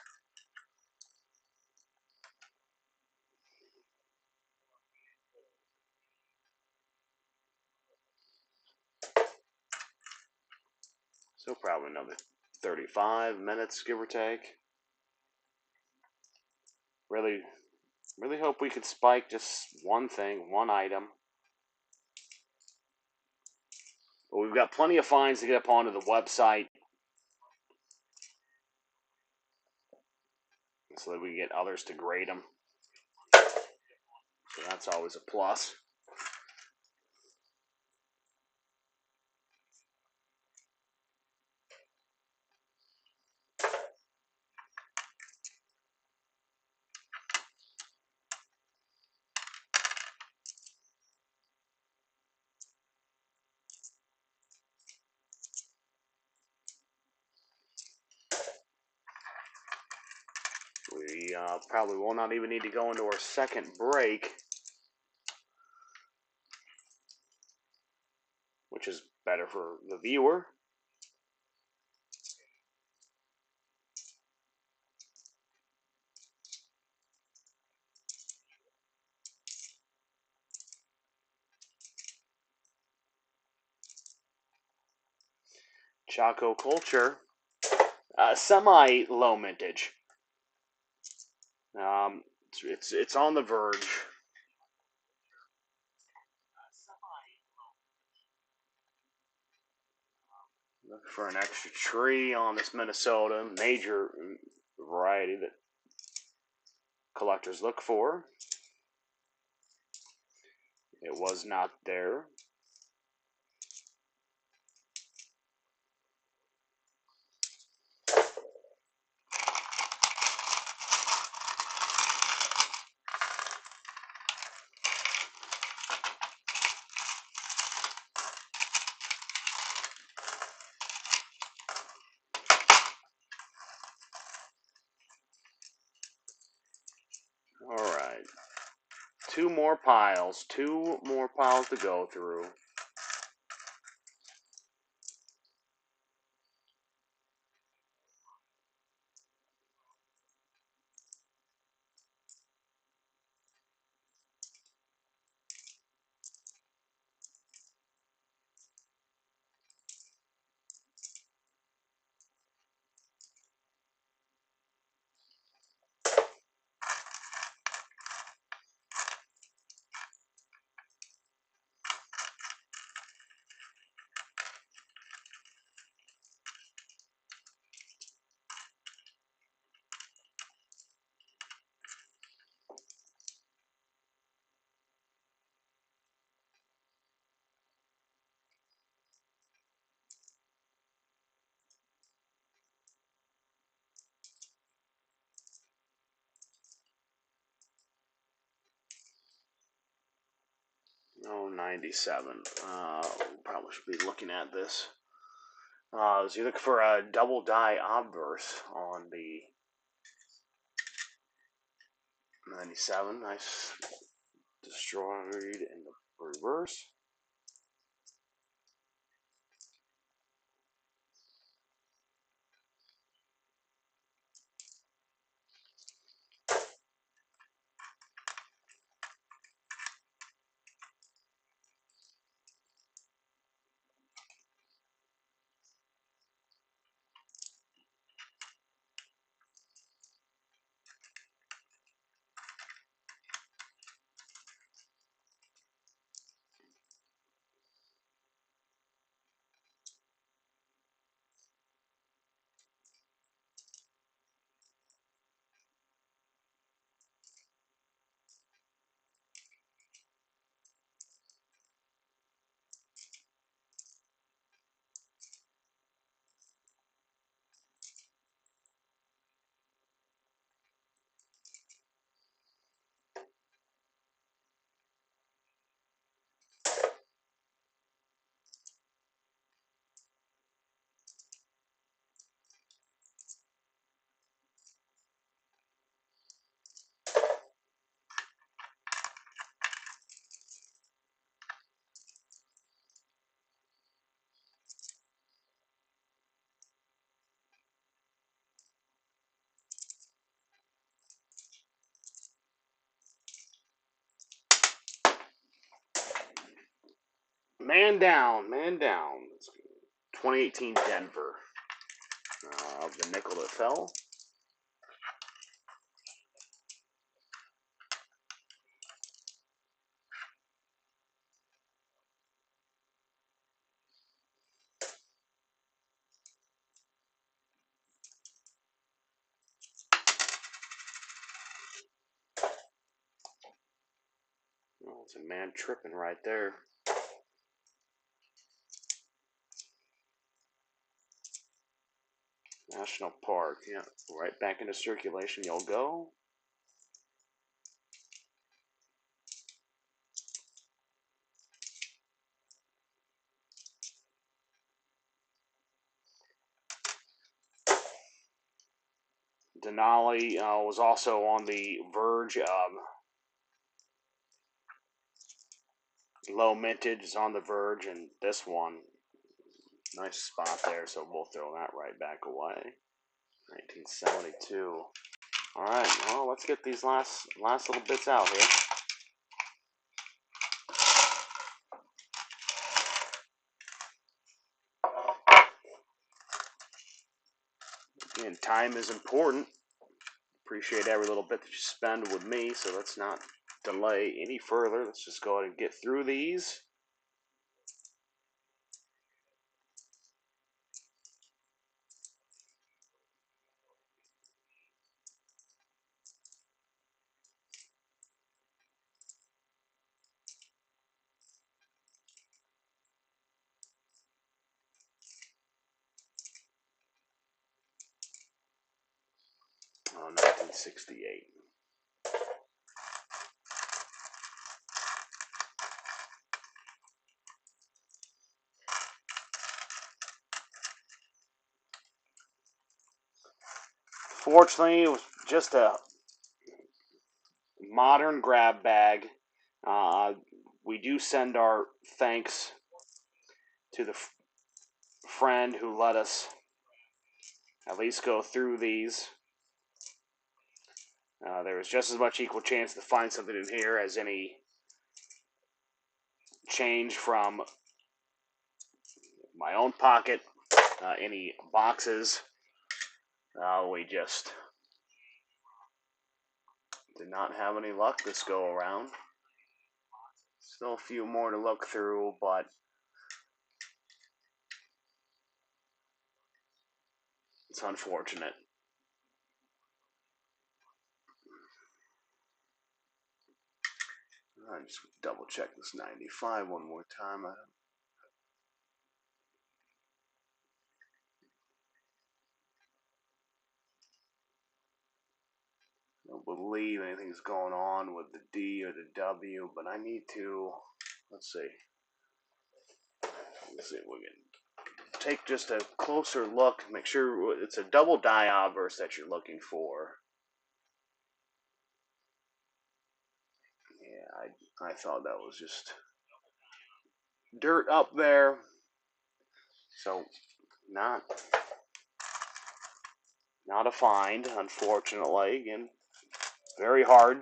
So probably another 35 minutes, give or take. Really hope we could spike just one thing, one item. But we've got plenty of finds to get up onto the website so that we can get others to grade them. So that's always a plus. We probably will not even need to go into our second break, which is better for the viewer. Chaco Culture, semi-low mintage. It's on the verge. Look for an extra tree on this Minnesota, major variety that collectors look for. It was not there. All right. Two more piles to go through. Oh, 97. Probably should be looking at this. So you look for a double die obverse on the 97. Nice destroyed in the reverse. Man down, man down. 2018 Denver. The nickel that fell. Oh, it's a man tripping right there. National Park, yeah, right back into circulation you'll go. Denali was also on the verge of low mintage, is on the verge, and this one, nice spot there, so we'll throw that right back away. 1972. All right, well, let's get these last little bits out here. Again, time is important. Appreciate every little bit that you spend with me, so let's not delay any further. Let's just go ahead and get through these. Oh, 1968. Fortunately, it was just a modern grab bag. We do send our thanks to the friend who let us at least go through these. There was just as much equal chance to find something in here as any change from my own pocket, any boxes. We just did not have any luck this go around. Still a few more to look through, but it's unfortunate. I just double check this 95 one more time. I don't believe anything's going on with the D or the W, but I need to Let's see. Let's see if we can take just a closer look. Make sure it's a double die obverse that you're looking for. Yeah, I thought that was just dirt up there. So not a find, unfortunately. Again, very hard.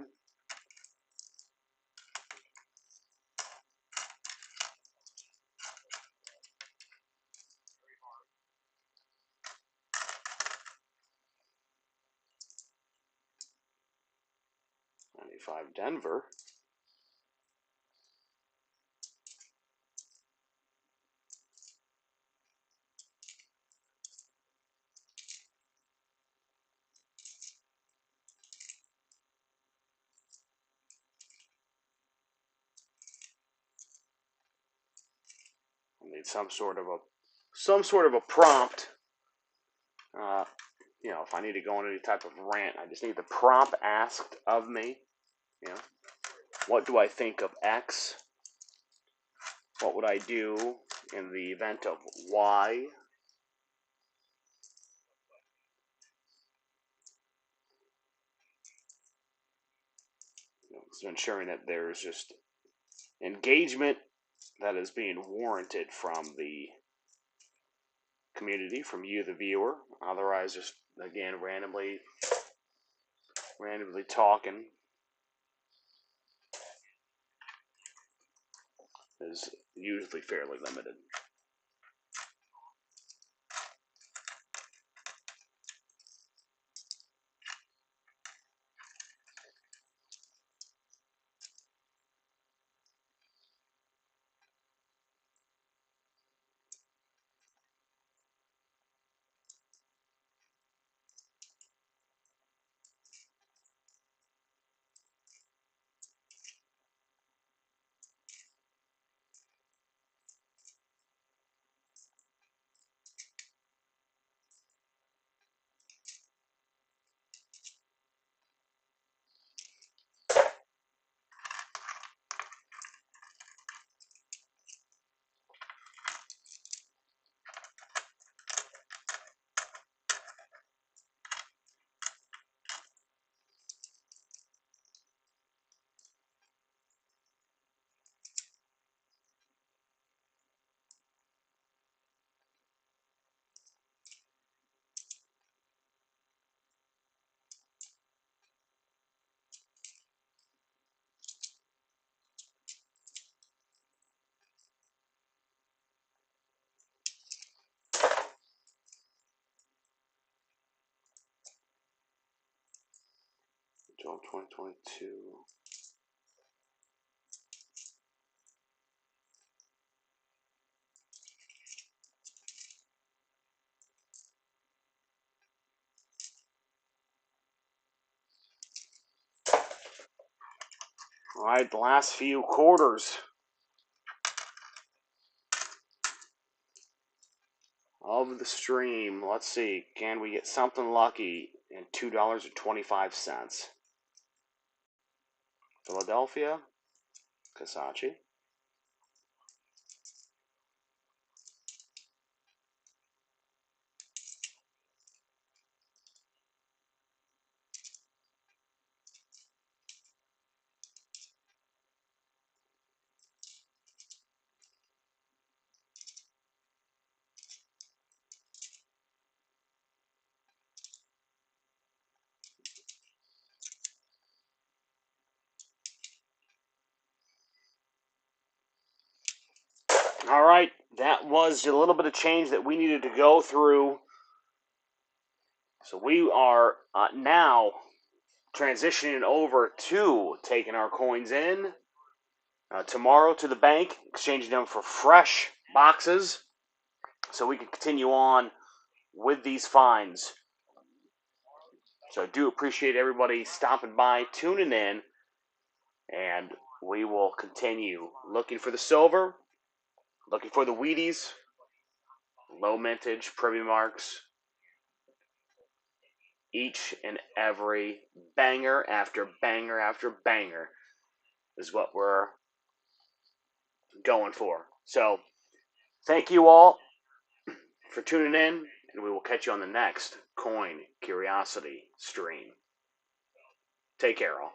'95 Denver. I need some sort of a prompt. You know, if I need to go on any type of rant, I just need the prompt asked of me. You know, what do I think of X? What would I do in the event of Y? You know, so ensuring that there's just engagement that is being warranted from the community, from you, the viewer. Otherwise, just again randomly talking is usually fairly limited. Until 2022. All right, the last few quarters of the stream. Let's see, can we get something lucky in $2.25? Philadelphia, Kasachi. All right, that was a little bit of change that we needed to go through. So we are now transitioning over to taking our coins in tomorrow to the bank, exchanging them for fresh boxes so we can continue on with these finds. So I do appreciate everybody stopping by, tuning in, and we will continue looking for the silver, looking for the Wheaties, low mintage, Privy Marks, each and every banger after banger after banger is what we're going for. So, thank you all for tuning in, and we will catch you on the next Coin Curiosity stream. Take care, all.